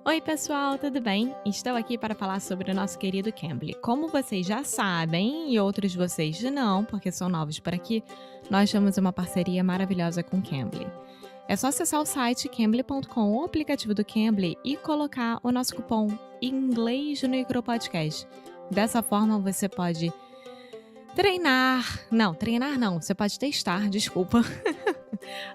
Oi, pessoal, tudo bem? Estou aqui para falar sobre o nosso querido Cambly. Como vocês já sabem, e outros de vocês não, porque são novos por aqui, nós temos uma parceria maravilhosa com o Cambly. É só acessar o site cambly.com, o aplicativo do Cambly, e colocar o nosso cupom inglês no micropodcast. Dessa forma, você pode treinar não, você pode testar, desculpa,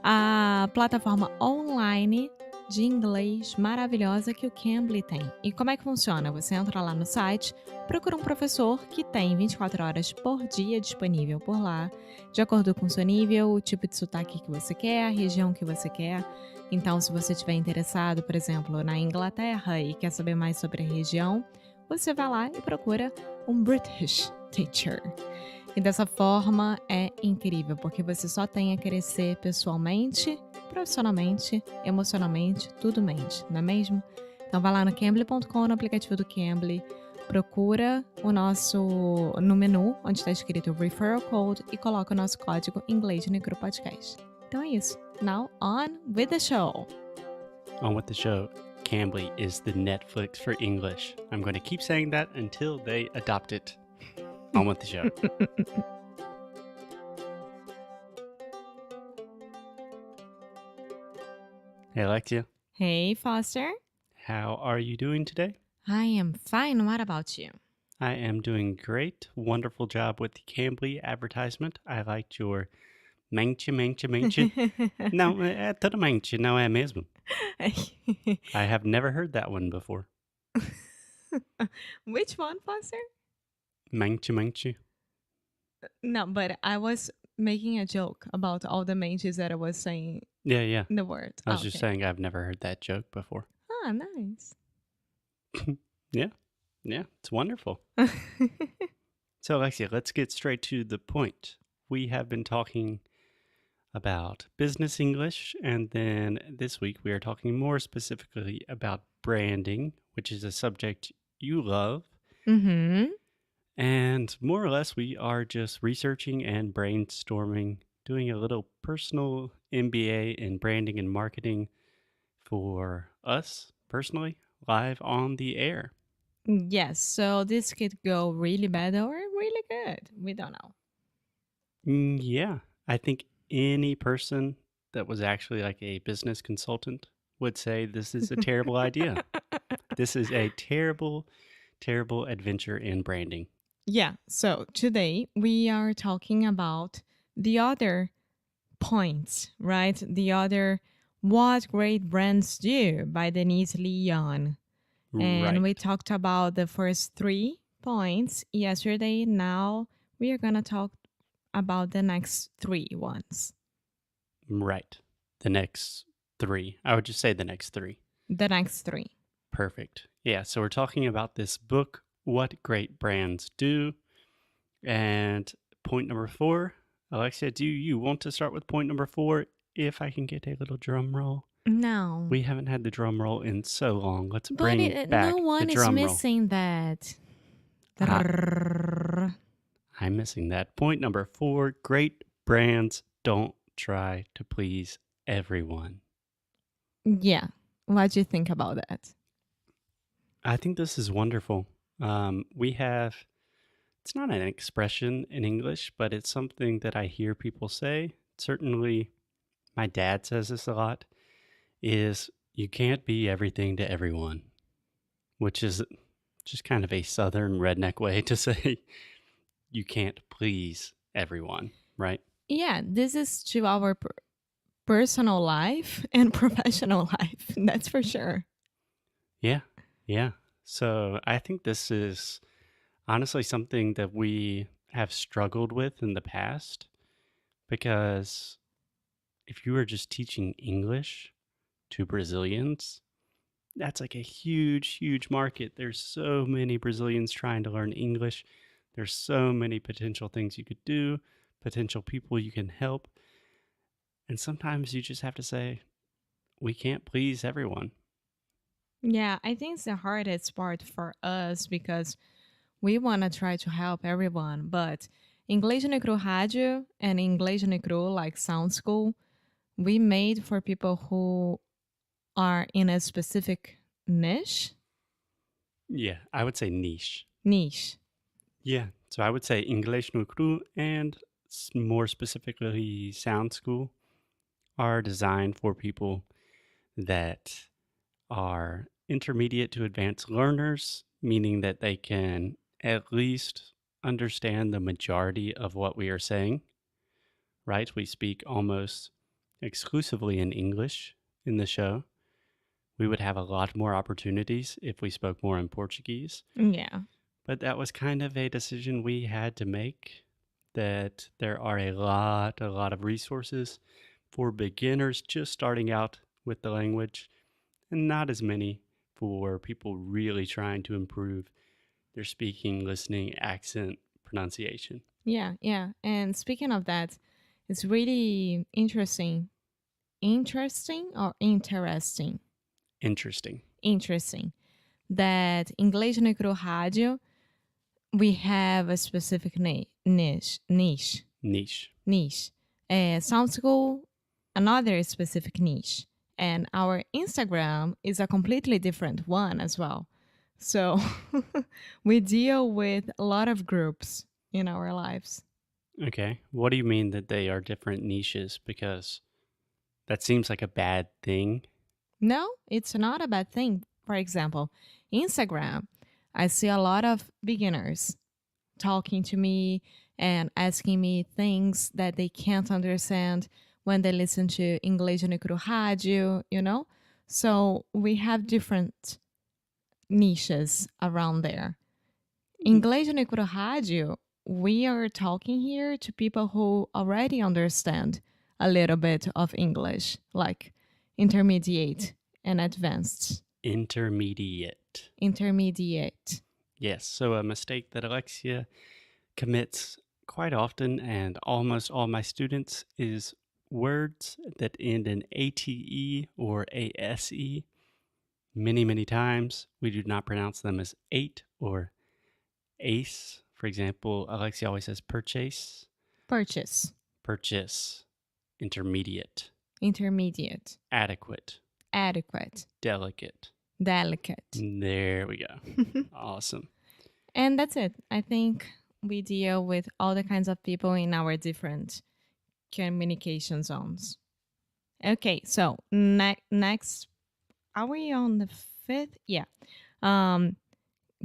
a plataforma online de inglês maravilhosa que o Cambly tem. E como é que funciona? Você entra lá no site, procura um professor que tem 24 horas por dia disponível por lá, de acordo com o seu nível, o tipo de sotaque que você quer, a região que você quer. Então, se você estiver interessado, por exemplo, na Inglaterra e quer saber mais sobre a região, você vai lá e procura um British teacher. E dessa forma é incrível, porque você só tem a crescer pessoalmente, profissionalmente, emocionalmente, tudo mente, não é mesmo? Então vai lá no cambly.com, no aplicativo do Cambly, procura no menu, onde está escrito Referral Code e coloca o nosso código inglês no micropodcast. Então é isso. Now on with the show. On with the show, Cambly is the Netflix for English. I'm going to keep saying that until they adopt it. On with the show. Hey, Alexia. Hey, Foster. How are you doing today? I am fine. What about you? I am doing great. Wonderful job with the Cambly advertisement. I liked your mente. Não, é toda mente, não é mesmo? I have never heard that one before. Which one, Foster? Mente. No, but I was making a joke about all the mentes that I was saying Yeah. in the word. I was just saying I've never heard that joke before. Ah, nice. Yeah, it's wonderful. So, Alexia, let's get straight to the point. We have been talking about business English, and then this week we are talking more specifically about branding, which is a subject you love. Mm-hmm. And more or less, we are just researching and brainstorming, doing a little personal MBA in branding and marketing for us personally, live on the air. Yes, so this could go really bad or really good. We don't know. Yeah, I think any person that was actually like a business consultant would say this is a terrible idea. This is a terrible adventure in branding. Yeah, so today we are talking about the other points, right? The other What Great Brands Do by Denise Leon. And we talked about the first 3 points yesterday. Now we are going to talk about the next 3 ones. Right. The next 3. I would just say the next 3. The next 3. Perfect. Yeah, so we're talking about this book, What Great Brands Do. And point number 4. Alexia, do you want to start with point number 4? If I can get a little drum roll. No. We haven't had the drum roll in so long. Let's But bring back no one the is drum roll. missing that. I'm missing that. Point number 4, great brands don't try to please everyone. Yeah. What do you think about that? I think this is wonderful. We have, it's not an expression in English, but it's something that I hear people say. Certainly, my dad says this a lot, is you can't be everything to everyone, which is just kind of a southern redneck way to say you can't please everyone, right? Yeah, this is to our personal life and professional life. That's for sure. Yeah. So I think this is honestly something that we have struggled with in the past, because if you are just teaching English to Brazilians, that's like a huge market. There's so many Brazilians trying to learn English. There's so many potential things you could do, potential people you can help. And sometimes you just have to say, we can't please everyone. Yeah, I think it's the hardest part for us because we want to try to help everyone. But Inglês no Cru Rádio and Inglês no Cru, like Sound School, we made for people who are in a specific niche? Yeah, I would say niche. Niche. Yeah, so I would say English no cru and more specifically Sound School are designed for people that are intermediate to advanced learners, meaning that they can at least understand the majority of what we are saying, right? We speak almost exclusively in English in the show. We would have a lot more opportunities if we spoke more in Portuguese. Yeah. But that was kind of a decision we had to make, that there are a lot of resources for beginners just starting out with the language, and not as many for people really trying to improve their speaking, listening, accent, pronunciation. Yeah, yeah. And speaking of that, it's really interesting. Interesting or interesting? Interesting. Interesting. That Inglês no Cru Rádio, we have a specific Niche. niche. Sound School, another specific niche. And our Instagram is a completely different one as well. So we deal with a lot of groups in our lives. Okay. What do you mean that they are different niches? Because that seems like a bad thing. No, it's not a bad thing. For example, Instagram, I see a lot of beginners talking to me and asking me things that they can't understand when they listen to Inglês no Cru Rádio, you know? So we have different niches around there. Inglês no Cru Rádio, we are talking here to people who already understand a little bit of English, like intermediate and advanced. Intermediate. Intermediate. Yes. So a mistake that Alexia commits quite often, and almost all my students, is words that end in ate or ase. Many, many times we do not pronounce them as eight or ace. For example, Alexia always says purchase, Purchase. purchase, intermediate, Intermediate. adequate, Adequate. delicate. Delicate. There we go. Awesome. And that's it. I think we deal with all the kinds of people in our different communication zones. Okay, so next, are we on the fifth? Yeah. Um,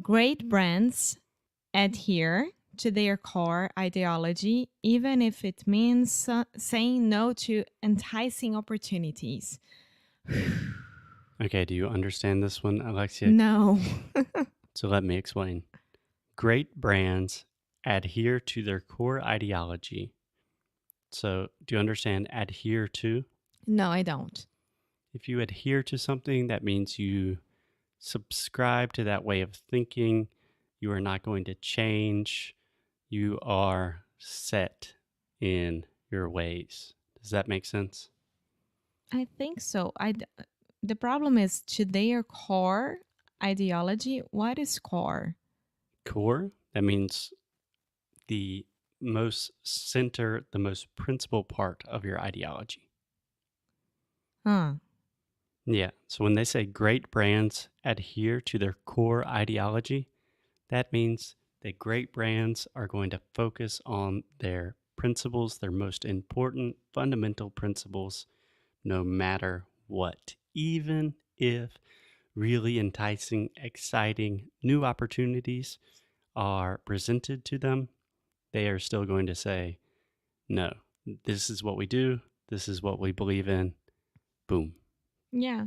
Great brands adhere to their core ideology, even if it means saying no to enticing opportunities. Okay, do you understand this one, Alexia? No. So let me explain. Great brands adhere to their core ideology. So, do you understand adhere to? No, I don't. If you adhere to something, that means you subscribe to that way of thinking. You are not going to change. You are set in your ways. Does that make sense? I think so. The problem is to their core ideology. What is core? Core, that means the most center, the most principal part of your ideology. Huh. Yeah. So when they say great brands adhere to their core ideology, that means that great brands are going to focus on their principles, their most important fundamental principles, no matter what. Even if really enticing, exciting new opportunities are presented to them, they are still going to say, no, this is what we do, this is what we believe in. Boom. Yeah.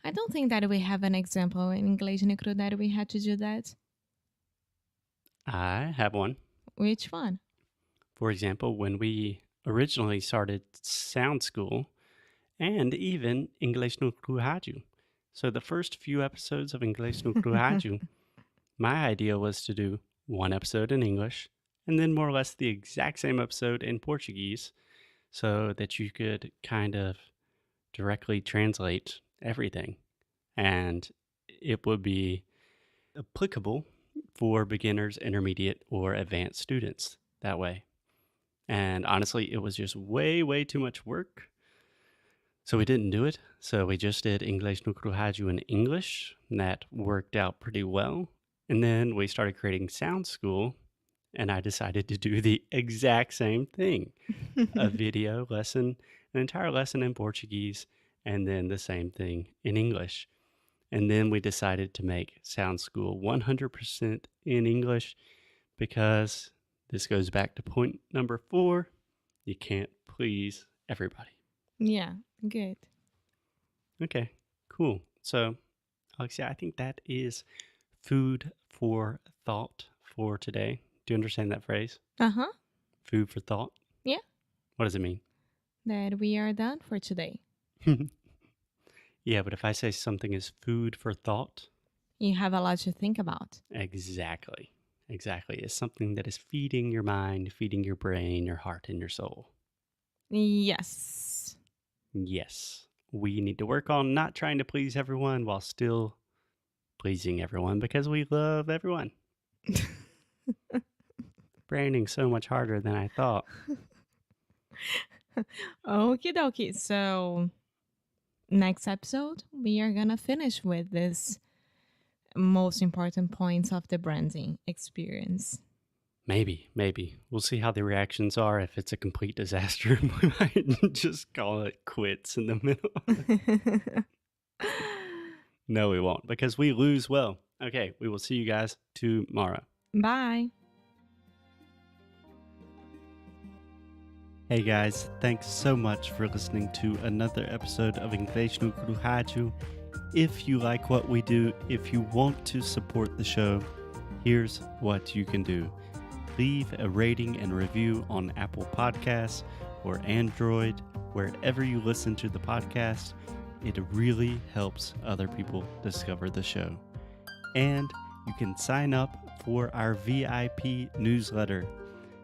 I don't think that we have an example in English Necro that we had to do that. I have one. Which one? For example, when we originally started Sound School and even English no Rádio. So the first few episodes of English no Rádio, my idea was to do one episode in English and then more or less the exact same episode in Portuguese so that you could kind of directly translate everything. And it would be applicable for beginners, intermediate, or advanced students that way. And honestly, it was just way, way too much work. So we didn't do it. So we just did English no Kurohaju in English. And that worked out pretty well. And then we started creating Sound School, and I decided to do the exact same thing. A video lesson, an entire lesson in Portuguese, and then the same thing in English. And then we decided to make Sound School 100% in English because this goes back to point number 4. You can't please everybody. Yeah, good. Okay, cool. So, Alexia, I think that is food for thought for today. Do you understand that phrase? Uh-huh. Food for thought? Yeah. What does it mean? That we are done for today. Yeah, but if I say something is food for thought, You have a lot to think about. exactly. Exactly. It's something that is feeding your mind, feeding your brain, your heart, and your soul. Yes. Yes. We need to work on not trying to please everyone while still pleasing everyone because we love everyone. Branding so much harder than I thought. Okie dokie. So, next episode, we are gonna finish with this most important points of the branding experience. Maybe. We'll see how the reactions are. If it's a complete disaster, we might just call it quits in the middle. No, we won't because we lose well. Okay, we will see you guys tomorrow. Bye. Hey guys, thanks so much for listening to another episode of Inglês no Rádio. If you like what we do, if you want to support the show, here's what you can do. Leave a rating and review on Apple Podcasts or Android, wherever you listen to the podcast. It really helps other people discover the show. And you can sign up for our VIP newsletter.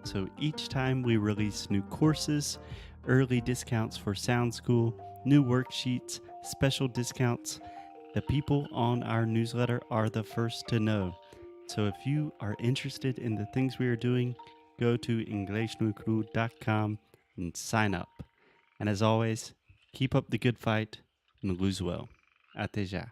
So each time we release new courses, early discounts for Sound School, new worksheets, special discounts, the people on our newsletter are the first to know. So if you are interested in the things we are doing, go to inglesnucru.com and sign up. And as always, keep up the good fight and lose well. Até já.